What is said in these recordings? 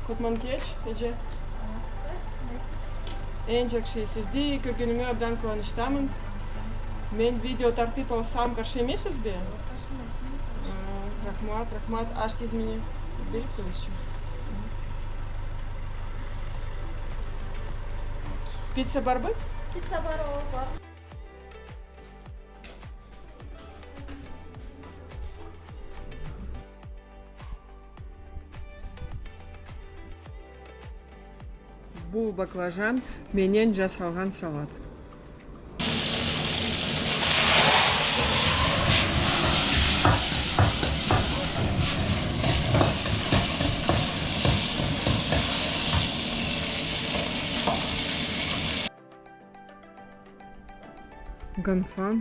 Kutman keç, Ece. En жақсы сізді көргеніме абдан қуаныштамын. Мен видео тартып алсам қарсы емессіз бе? Рахмат, аш тез мені беріп қойыңызшы. Пицца бар ба? Pizza бар, бар. Бұл баклажан менен жасалған салат. Ганфа.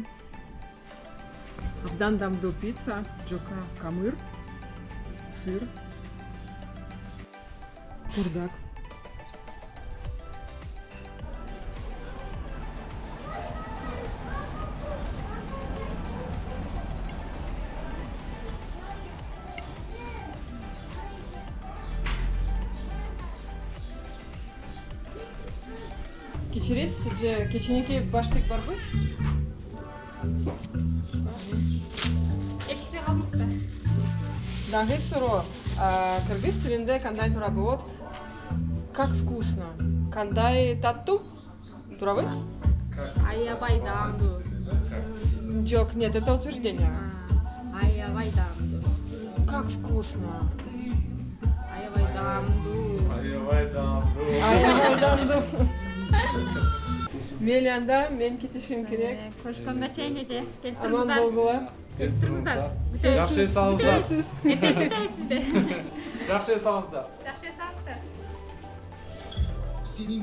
Абдан дамдуу пицца, жока камыр, сыр, курдак. Кечересіз, же кеченеке баштык бар бы? Экпе қалмыз ба? Даңғы сұру, кыргыз тілінде қандай тұра болады? Как вкусно? Қандай татту? Тұра бы? Аябай дамду. Жоқ, нет, это утверждение. Аябай дамду. Как вкусно? Аябай дамду. Аябай дамду. Мелянда, мен кетишим керек. Көшкөнда чейін еже. Аман болғыла. Келтіріңіздер. Жақсы жасаңыздар. Сөзсіз. Еттетесіздер. Жақсы жасаңыздар. Жақсы жасаңыздар. Senin